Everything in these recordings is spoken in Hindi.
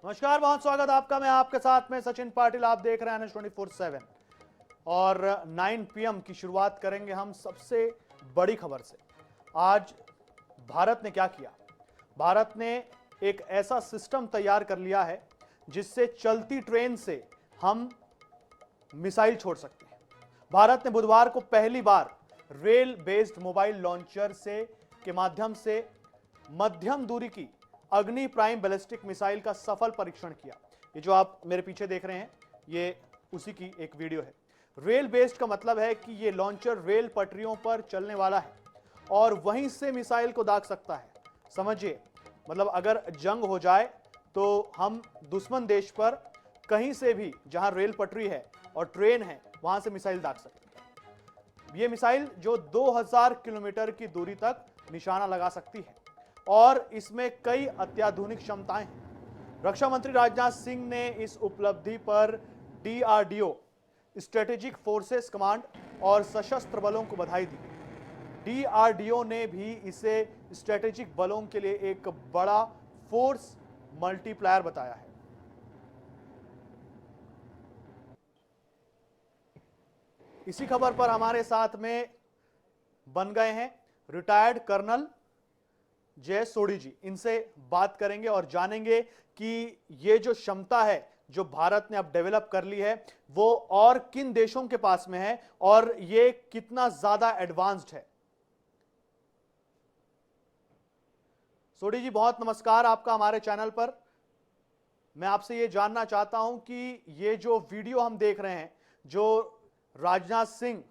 नमस्कार, बहुत स्वागत आपका। मैं आपके साथ में सचिन पाटिल। आप देख रहे हैं 24/7 और 9 PM की शुरुआत करेंगे हम सबसे बड़ी खबर से। आज भारत ने क्या किया? भारत ने एक ऐसा सिस्टम तैयार कर लिया है जिससे चलती ट्रेन से हम मिसाइल छोड़ सकते हैं। भारत ने बुधवार को पहली बार रेल बेस्ड मोबाइल लॉन्चर के माध्यम से मध्यम दूरी की अग्नि प्राइम बैलिस्टिक मिसाइल का सफल परीक्षण किया। ये जो आप मेरे पीछे देख रहे हैं, ये उसी की एक वीडियो है। रेल बेस्ड का मतलब है कि ये लॉन्चर रेल पटरियों पर चलने वाला है और वहीं से मिसाइल को दाग सकता है। समझिए, मतलब अगर जंग हो जाए तो हम दुश्मन देश पर कहीं से भी, जहां रेल पटरी है और ट्रेन है, वहां से मिसाइल दाग सकते हैं। ये मिसाइल जो 2000 किलोमीटर की दूरी तक निशाना लगा सकती है और इसमें कई अत्याधुनिक क्षमताएं हैं। रक्षा मंत्री राजनाथ सिंह ने इस उपलब्धि पर DRDO, स्ट्रेटेजिक फोर्सेस कमांड और सशस्त्र बलों को बधाई दी। DRDO ने भी इसे स्ट्रेटेजिक बलों के लिए एक बड़ा फोर्स मल्टीप्लायर बताया है। इसी खबर पर हमारे साथ में बन गए हैं रिटायर्ड कर्नल जय सोढ़ी जी। इनसे बात करेंगे और जानेंगे कि ये जो क्षमता है जो भारत ने अब डेवलप कर ली है वो और किन देशों के पास में है और ये कितना ज्यादा एडवांस्ड है। सोढ़ी जी, बहुत नमस्कार आपका हमारे चैनल पर। मैं आपसे ये जानना चाहता हूं कि ये जो वीडियो हम देख रहे हैं, जो राजनाथ सिंह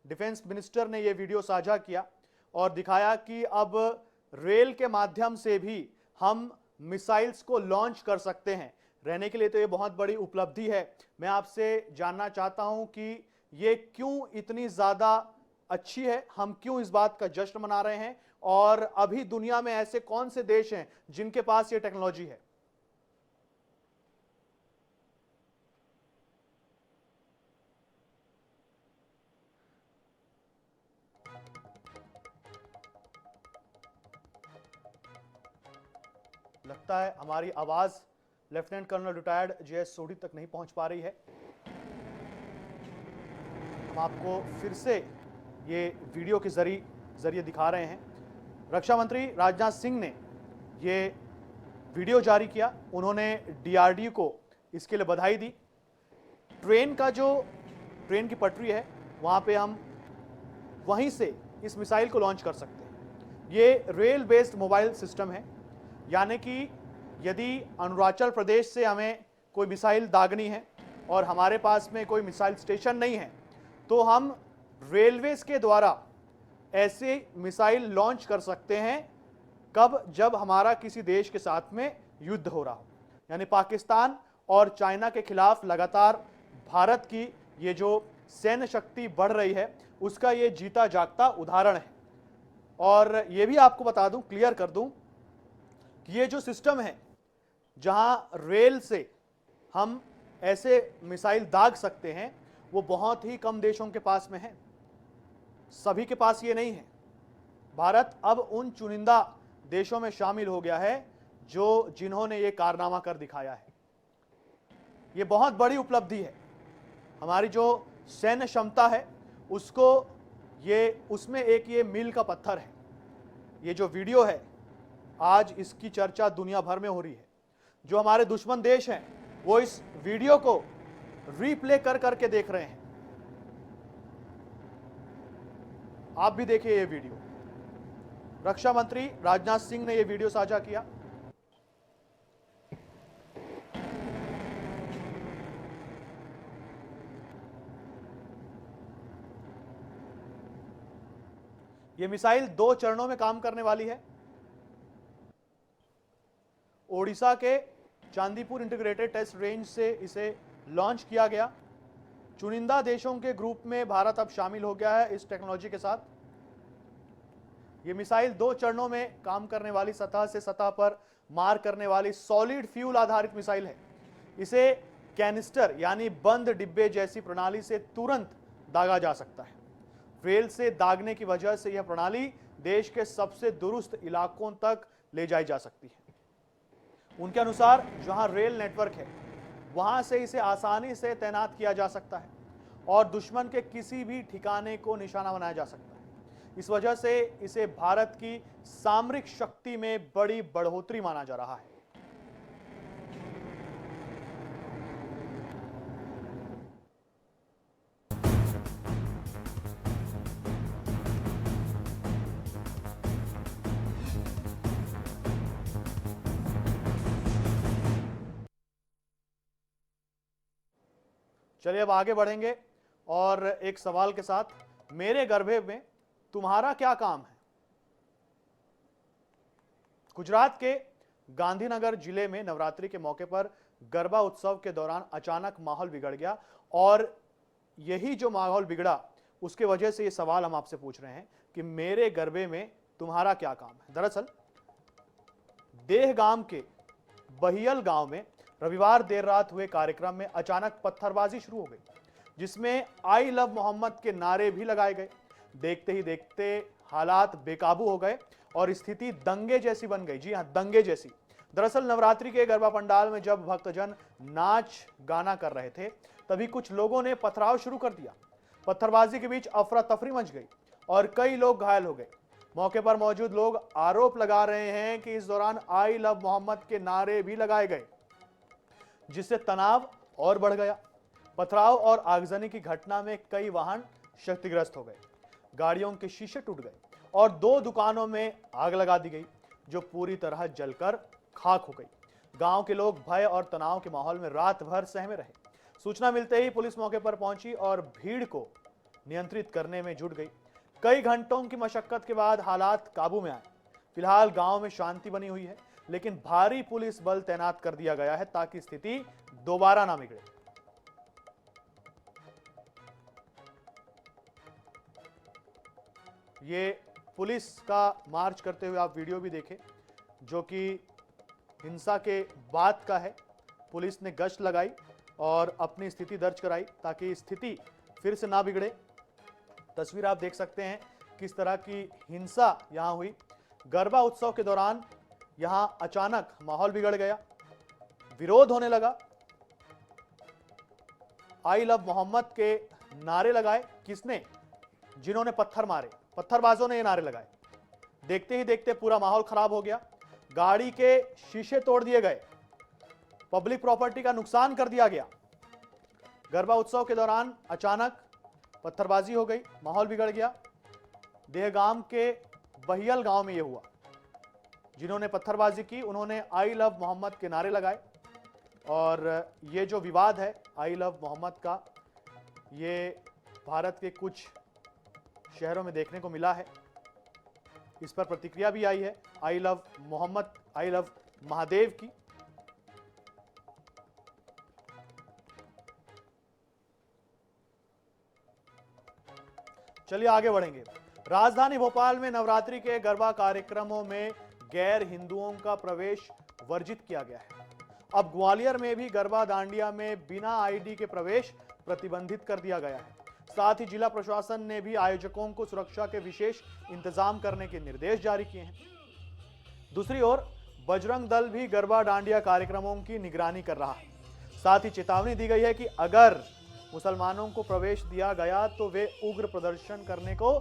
डिफेंस मिनिस्टर ने ये वीडियो साझा किया और दिखाया कि अब रेल के माध्यम से भी हम मिसाइल्स को लॉन्च कर सकते हैं, रहने के लिए तो ये बहुत बड़ी उपलब्धि है। मैं आपसे जानना चाहता हूं कि ये क्यों इतनी ज्यादा अच्छी है, हम क्यों इस बात का जश्न मना रहे हैं और अभी दुनिया में ऐसे कौन से देश हैं जिनके पास ये टेक्नोलॉजी है? लगता है हमारी आवाज lieutenant colonel retired JS Sodhi तक नहीं पहुंच पा रही है। हम आपको फिर से ये वीडियो के जरिए दिखा रहे हैं। रक्षा मंत्री राजनाथ सिंह ने ये वीडियो जारी किया, उन्होंने DRDO को इसके लिए बधाई दी। ट्रेन की पटरी है, वहां पे हम वहीं से इस मिसाइल को लॉन्च कर सकते हैं। ये रेल बेस्ड मोबाइल सिस्टम है, यानी कि यदि अरुणाचल प्रदेश से हमें कोई मिसाइल दागनी है और हमारे पास में कोई मिसाइल स्टेशन नहीं है तो हम रेलवेज के द्वारा ऐसे मिसाइल लॉन्च कर सकते हैं। कब? जब हमारा किसी देश के साथ में युद्ध हो रहा हो, यानी पाकिस्तान और चाइना के खिलाफ लगातार भारत की ये जो सैन्य शक्ति बढ़ रही है उसका ये जीता जागता उदाहरण है। और ये भी आपको बता दूं, क्लियर कर दूं कि ये जो सिस्टम है जहां रेल से हम ऐसे मिसाइल दाग सकते हैं वो बहुत ही कम देशों के पास में है, सभी के पास ये नहीं है। भारत अब उन चुनिंदा देशों में शामिल हो गया है जिन्होंने ये कारनामा कर दिखाया है। ये बहुत बड़ी उपलब्धि है। हमारी जो सैन्य क्षमता है उसमें एक ये मील का पत्थर है। ये जो वीडियो है आज इसकी चर्चा दुनिया भर में हो रही है। जो हमारे दुश्मन देश हैं वो इस वीडियो को रीप्ले कर करके देख रहे हैं। आप भी देखिए ये वीडियो। रक्षा मंत्री राजनाथ सिंह ने ये वीडियो साझा किया। ये मिसाइल 2 चरणों में काम करने वाली है। ओडिशा के चांदीपुर इंटीग्रेटेड टेस्ट रेंज से इसे लॉन्च किया गया। चुनिंदा देशों के ग्रुप में भारत अब शामिल हो गया है इस टेक्नोलॉजी के साथ। यह मिसाइल 2 चरणों में काम करने वाली, सतह से सतह पर मार करने वाली सॉलिड फ्यूल आधारित मिसाइल है। इसे कैनिस्टर यानी बंद डिब्बे जैसी प्रणाली से तुरंत दागा जा सकता है। रेल से दागने की वजह से यह प्रणाली देश के सबसे दुरुस्त इलाकों तक ले जाई जा सकती है। उनके अनुसार जहां रेल नेटवर्क है वहां से इसे आसानी से तैनात किया जा सकता है और दुश्मन के किसी भी ठिकाने को निशाना बनाया जा सकता है। इस वजह से इसे भारत की सामरिक शक्ति में बड़ी बढ़ोतरी माना जा रहा है। चलिए अब आगे बढ़ेंगे और एक सवाल के साथ, मेरे गर्भे में तुम्हारा क्या काम है। गुजरात के गांधीनगर जिले में नवरात्रि के मौके पर गरबा उत्सव के दौरान अचानक माहौल बिगड़ गया और यही जो माहौल बिगड़ा उसके वजह से ये सवाल हम आपसे पूछ रहे हैं कि मेरे गरबे में तुम्हारा क्या काम है। दरअसल देहगाम के बहियल गांव में रविवार देर रात हुए कार्यक्रम में अचानक पत्थरबाजी शुरू हो गई, जिसमें आई लव मोहम्मद के नारे भी लगाए गए। देखते ही देखते हालात बेकाबू हो गए और स्थिति दंगे जैसी बन गई। जी हां, दंगे जैसी। दरअसल नवरात्रि के गरबा पंडाल में जब भक्तजन नाच गाना कर रहे थे तभी कुछ लोगों ने पथराव शुरू कर दिया। पत्थरबाजी के बीच अफरा तफरी मच गई और कई लोग घायल हो गए। मौके पर मौजूद लोग आरोप लगा रहे हैं कि इस दौरान आई लव मोहम्मद के नारे भी लगाए गए, जिससे तनाव और बढ़ गया। पथराव और आगजनी की घटना में कई वाहन क्षतिग्रस्त हो गए, गाड़ियों के शीशे टूट गए और 2 दुकानों में आग लगा दी गई, जो पूरी तरह जलकर खाक हो गई। गांव के लोग भय और तनाव के माहौल में रात भर सहमे रहे। सूचना मिलते ही पुलिस मौके पर पहुंची और भीड़ को नियंत्रित करने में जुट गई। कई घंटों की मशक्कत के बाद हालात काबू में आए। फिलहाल गांव में शांति बनी हुई है, लेकिन भारी पुलिस बल तैनात कर दिया गया है ताकि स्थिति दोबारा ना बिगड़े। ये पुलिस का मार्च करते हुए आप वीडियो भी देखें, जो कि हिंसा के बाद का है। पुलिस ने गश्त लगाई और अपनी स्थिति दर्ज कराई ताकि स्थिति फिर से ना बिगड़े। तस्वीर आप देख सकते हैं किस तरह की हिंसा यहां हुई। गरबा उत्सव के दौरान यहां अचानक माहौल बिगड़ गया, विरोध होने लगा। आई लव मोहम्मद के नारे लगाए किसने? जिन्होंने पत्थर मारे, पत्थरबाजों ने ये नारे लगाए। देखते ही देखते पूरा माहौल खराब हो गया। गाड़ी के शीशे तोड़ दिए गए, पब्लिक प्रॉपर्टी का नुकसान कर दिया गया। गरबा उत्सव के दौरान अचानक पत्थरबाजी हो गई, माहौल बिगड़ गया। देहगाम के बहियल गांव में यह हुआ। जिन्होंने पत्थरबाजी की उन्होंने आई लव मोहम्मद के नारे लगाए और ये जो विवाद है आई लव मोहम्मद का, ये भारत के कुछ शहरों में देखने को मिला है। इस पर प्रतिक्रिया भी आई है I love Muhammad, I love Mahadev की। चलिए आगे बढ़ेंगे। राजधानी भोपाल में नवरात्रि के गरबा कार्यक्रमों में गैर हिंदुओं का प्रवेश वर्जित किया गया है। अब ग्वालियर में भी गरबा दांडिया में बिना आईडी के प्रवेश प्रतिबंधित कर दिया गया है। साथ ही जिला प्रशासन ने भी आयोजकों को सुरक्षा के विशेष इंतजाम करने के निर्देश जारी किए हैं। दूसरी ओर बजरंग दल भी गरबा दांडिया कार्यक्रमों की निगरानी कर रहा है। साथ ही चेतावनी दी गई है कि अगर मुसलमानों को प्रवेश दिया गया तो वे उग्र प्रदर्शन करने को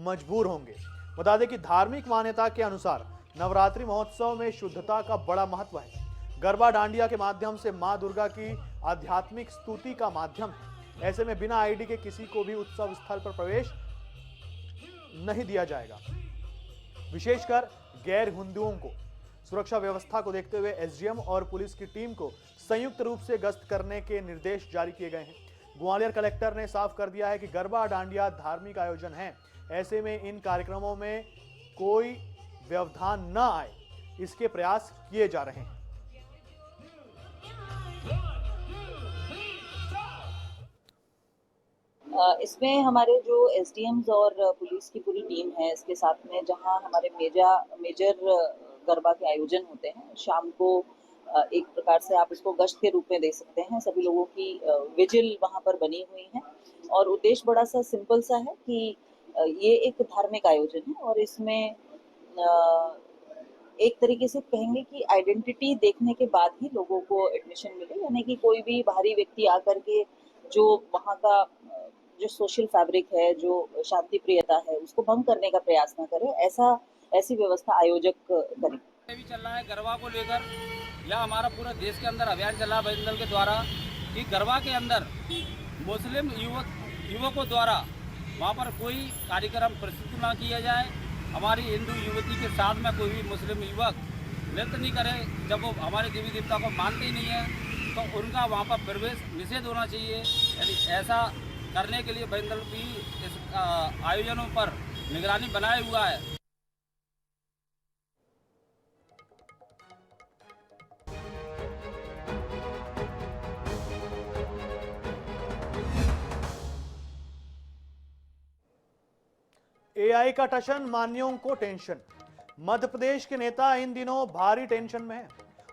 मजबूर होंगे। बता दें कि धार्मिक मान्यता के अनुसार नवरात्रि महोत्सव में शुद्धता का बड़ा महत्व है। गरबा दांडिया के माध्यम से मां दुर्गा की आध्यात्मिक स्तुति का माध्यम है। ऐसे में बिना आईडी के किसी को भी उत्सव स्थल पर प्रवेश नहीं दिया जाएगा। विशेषकर गैर हिंदुओं को सुरक्षा व्यवस्था को देखते हुए एसडीएम और पुलिस की टीम को संयुक्त रूप से गश्त करने के निर्देश जारी किए गए हैं। ग्वालियर कलेक्टर ने साफ कर दिया है कि गरबा दांडिया धार्मिक आयोजन है, ऐसे में इन कार्यक्रमों में कोई व्यवधान न आए, इसके प्रयास किए जा रहे हैं। इसमें हमारे जो एसडीएम्स और पुलिस की पूरी टीम है, इसके साथ में जहां हमारे मेजर गरबा के आयोजन होते हैं, शाम को एक प्रकार से आप इसको गश्त के रूप में देख सकते हैं। सभी लोगों की विजिल वहां पर बनी हुई है और उद्देश्य बड़ा सा सिंपल सा है कि ये एक धार्मिक आयोजन है और इसमें एक तरीके से कहेंगे कि आइडेंटिटी देखने के बाद ही लोगों को एडमिशन मिले, यानी कि कोई भी बाहरी व्यक्ति आकर के जो वहाँ का जो सोशल फैब्रिक है, जो शांति प्रियता है, उसको भंग करने का प्रयास ना करे, ऐसी व्यवस्था आयोजक करें। भी चल रहा है गरबा को लेकर, या हमारा पूरा देश के अंदर अभियान चल रहा है बजरंग दल के द्वारा कि गरबा के अंदर मुस्लिम युवकों द्वारा वहाँ पर कोई कार्यक्रम प्रस्तुत ना किया जाए। हमारी हिंदू युवती के साथ में कोई भी मुस्लिम युवक नृत्य नहीं करे जब वो हमारे देवी देवता को मानते ही नहीं है, तो उनका वहाँ पर प्रवेश निषेध होना चाहिए। यदि ऐसा करने के लिए बजरंग दल भी इस आयोजनों पर निगरानी बनाए हुआ है। एआई का टशन, मान्यों को टेंशन। मध्य प्रदेश के नेता इन दिनों भारी टेंशन में हैं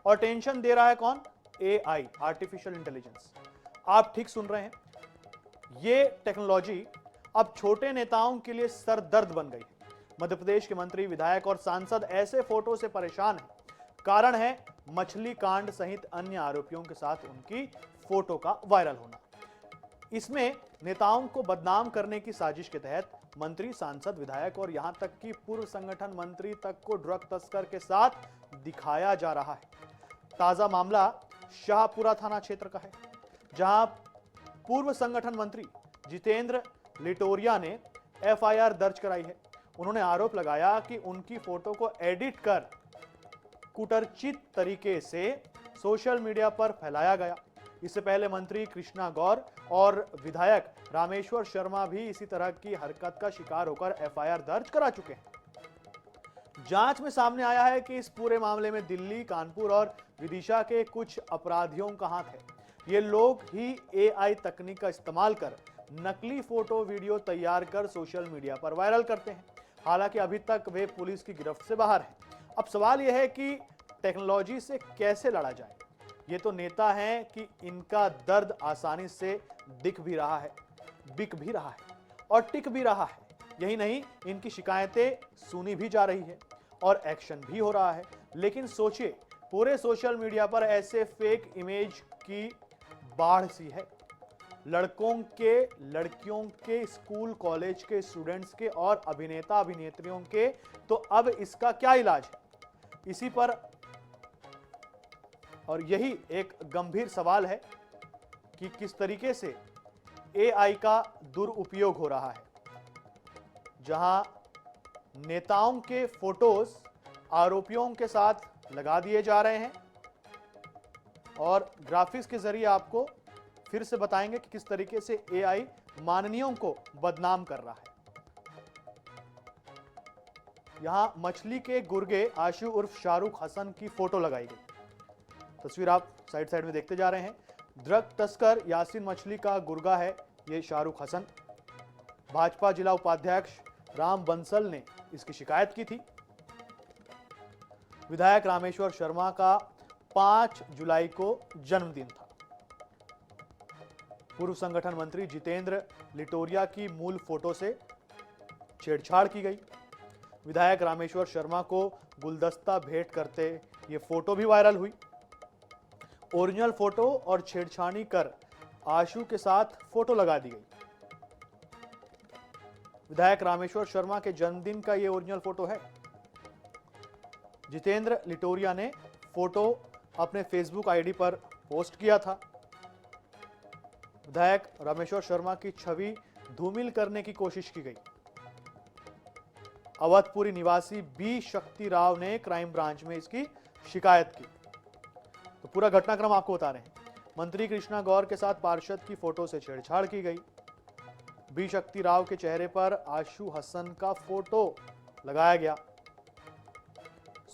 और टेंशन दे रहा है कौन? AI, artificial intelligence. आप ठीक सुन रहे हैं, ये टेक्नोलॉजी अब छोटे नेताओं के लिए सरदर्द बन गई है। मध्य प्रदेश के मंत्री, विधायक और सांसद ऐसे फोटो से परेशान हैं। कारण है मछली कांड सहित अन्य आरोपियों के साथ उनकी फोटो का वायरल होना। इसमें नेताओं को बदनाम करने की साजिश के तहत मंत्री, सांसद, विधायक और यहां तक कि पूर्व संगठन मंत्री तक को ड्रग तस्कर के साथ दिखाया जा रहा है। ताजा मामला शाहपुरा थाना क्षेत्र का है, जहां पूर्व संगठन मंत्री जितेंद्र लिटोरिया ने एफआईआर दर्ज कराई है। उन्होंने आरोप लगाया कि उनकी फोटो को एडिट कर कुटर्चित तरीके से सोशल मीडिया पर फैलाया गया। इससे पहले मंत्री कृष्णा गौर और विधायक रामेश्वर शर्मा भी इसी तरह की हरकत का शिकार होकर एफआईआर दर्ज करा चुके हैं। जांच में सामने आया है कि इस पूरे मामले में दिल्ली, कानपुर और विदिशा के कुछ अपराधियों का हाथ है। ये लोग ही एआई तकनीक का इस्तेमाल कर नकली फोटो, वीडियो तैयार कर सोशल मीडिया पर वायरल करते हैं। हालांकि अभी तक वे पुलिस की गिरफ्त से बाहर हैं। अब सवाल यह है कि टेक्नोलॉजी से कैसे लड़ा जाए। ये तो नेता हैं कि इनका दर्द आसानी से दिख भी रहा है, बिक भी रहा है और टिक भी रहा है। यही नहीं, इनकी शिकायतें सुनी भी जा रही है और एक्शन भी हो रहा है। लेकिन सोचिए, पूरे सोशल मीडिया पर ऐसे फेक इमेज की बाढ़ सी है। लड़कों के, लड़कियों के, स्कूल कॉलेज के स्टूडेंट्स के और अभिनेता अभिनेत्रियों के। तो अब इसका क्या इलाज है? इसी पर और यही एक गंभीर सवाल है कि किस तरीके से एआई का दुरुपयोग हो रहा है, जहां नेताओं के फोटोज आरोपियों के साथ लगा दिए जा रहे हैं और ग्राफिक्स के जरिए आपको फिर से बताएंगे कि किस तरीके से एआई माननीयों को बदनाम कर रहा है। यहां मछली के गुर्गे आशु उर्फ शाहरुख हसन की फोटो लगाई गई। तस्वीर आप साइड में देखते जा रहे हैं। ड्रग तस्कर यासीन मछली का गुर्गा है ये शाहरुख हसन। भाजपा जिला उपाध्यक्ष राम बंसल ने इसकी शिकायत की थी। विधायक रामेश्वर शर्मा का 5 जुलाई को जन्मदिन था। पूर्व संगठन मंत्री जितेंद्र लिटोरिया की मूल फोटो से छेड़छाड़ की गई। विधायक रामेश्वर शर्मा को गुलदस्ता भेंट करते ये फोटो भी वायरल हुई। ओरिजिनल फोटो और छेड़छाड़ी कर आशु के साथ फोटो लगा दी गई। विधायक रामेश्वर शर्मा के जन्मदिन का यह ओरिजिनल फोटो है। जितेंद्र लिटोरिया ने फोटो अपने फेसबुक आईडी पर पोस्ट किया था। विधायक रामेश्वर शर्मा की छवि धूमिल करने की कोशिश की गई। अवधपुरी निवासी बी शक्ति राव ने क्राइम ब्रांच में इसकी शिकायत की। तो पूरा घटनाक्रम आपको बता रहे हैं। मंत्री कृष्णा गौर के साथ पार्षद की फोटो से छेड़छाड़ की गई। बी शक्ति राव के चेहरे पर आशु हसन का फोटो लगाया गया।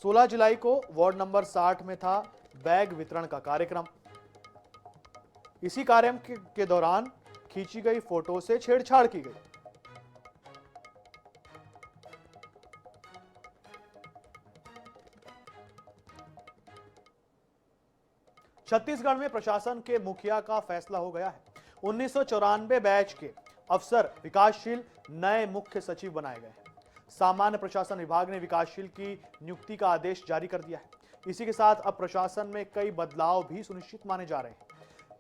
16 जुलाई को वार्ड नंबर 60 में था बैग वितरण का कार्यक्रम। इसी कार्यक्रम के दौरान खींची गई फोटो से छेड़छाड़ की गई। छत्तीसगढ़ में प्रशासन के मुखिया का फैसला हो गया है। 1994 बैच के अफसर विकासशील नए मुख्य सचिव बनाए गए हैं। सामान्य प्रशासन विभाग ने विकासशील की नियुक्ति का आदेश जारी कर दिया है। इसी के साथ अब प्रशासन में कई बदलाव भी सुनिश्चित माने जा रहे हैं।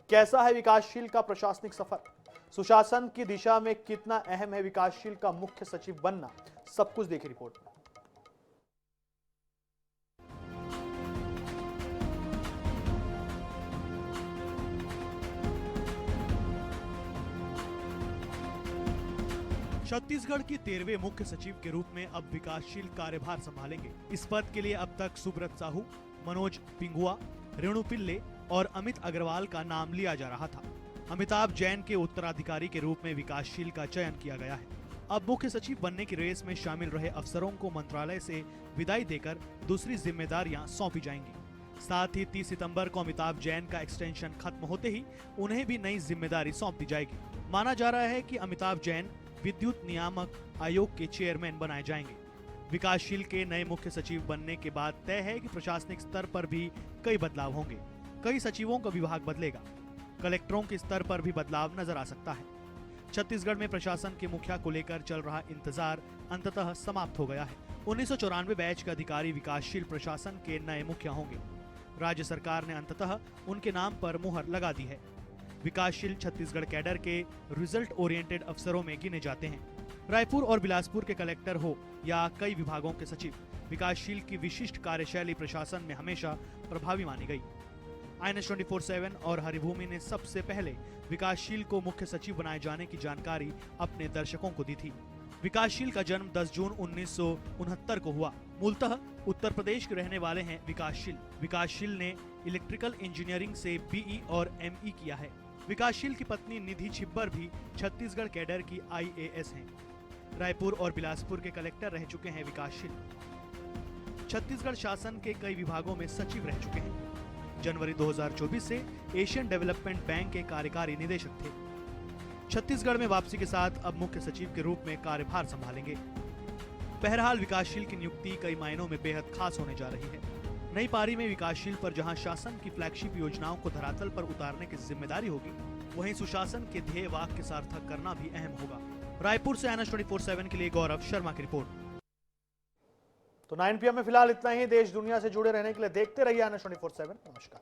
कैसा है विकासशील का प्रशासनिक सफर, सुशासन की दिशा में कितना अहम है विकासशील का मुख्य सचिव बनना, सब कुछ देखिए रिपोर्ट में। छत्तीसगढ़ की 13वें मुख्य सचिव के रूप में अब विकासशील कार्यभार संभालेंगे। इस पद के लिए अब तक सुब्रत साहू, मनोज पिंगुआ, रेणु पिल्ले और अमित अग्रवाल का नाम लिया जा रहा था। अमिताभ जैन के उत्तराधिकारी के रूप में विकासशील का चयन किया गया है। अब मुख्य सचिव बनने की रेस में शामिल रहे अफसरों को मंत्रालय से विदाई देकर दूसरी जिम्मेदारियां सौंपी जाएंगी। साथ ही 30 सितंबर को अमिताभ जैन का एक्सटेंशन खत्म होते ही उन्हें भी नई जिम्मेदारी सौंप दी जाएगी। माना जा रहा है कि अमिताभ जैन विद्युत नियामक आयोग के चेयरमैन बनाए जाएंगे। विकासशील के नए मुख्य सचिव बनने के बाद तय है कि प्रशासनिक स्तर पर भी कई बदलाव होंगे। कई सचिवों का विभाग बदलेगा। कलेक्टरों के स्तर पर भी बदलाव नजर आ सकता है। छत्तीसगढ़ में प्रशासन के मुखिया को लेकर चल रहा इंतजार अंततः समाप्त हो गया है। 1994 बैच के अधिकारी विकासशील प्रशासन के नए मुखिया होंगे। राज्य सरकार ने अंततः उनके नाम पर मुहर लगा दी है। विकासशील छत्तीसगढ़ कैडर के रिजल्ट ओरिएंटेड अफसरों में गिने जाते हैं। रायपुर और बिलासपुर के कलेक्टर हो या कई विभागों के सचिव, विकासशील की विशिष्ट कार्यशैली प्रशासन में हमेशा प्रभावी मानी गई। INS 24/7 और हरिभूमि ने सबसे पहले विकासशील को मुख्य सचिव बनाए जाने की जानकारी अपने दर्शकों को दी थी। विकासशील का जन्म 10 जून 1969 को हुआ। मूलतः उत्तर प्रदेश के रहने वाले हैं विकासशील। विकासशील ने इलेक्ट्रिकल इंजीनियरिंग से BE और ME किया है। विकासशील की पत्नी निधि छिब्बर भी छत्तीसगढ़ कैडर की IAS हैं। रायपुर और बिलासपुर के कलेक्टर रह चुके हैं विकासशील। छत्तीसगढ़ शासन के कई विभागों में सचिव रह चुके हैं। जनवरी 2024 से एशियन डेवलपमेंट बैंक के कार्यकारी निदेशक थे। छत्तीसगढ़ में वापसी के साथ अब मुख्य सचिव के रूप में कार्यभार संभालेंगे। बहरहाल विकासशील की नियुक्ति कई मायनों में बेहद खास होने जा रही है। नई पारी में विकासशील पर जहां शासन की फ्लैगशिप योजनाओं को धरातल पर उतारने की जिम्मेदारी होगी, वहीं सुशासन के ध्येय वाक्य सार्थक करना भी अहम होगा। रायपुर से INS 24/7 के लिए गौरव शर्मा की रिपोर्ट। तो 9 PM में फिलहाल इतना ही। देश दुनिया से जुड़े रहने के लिए देखते रहिए INS 24/7। नमस्कार।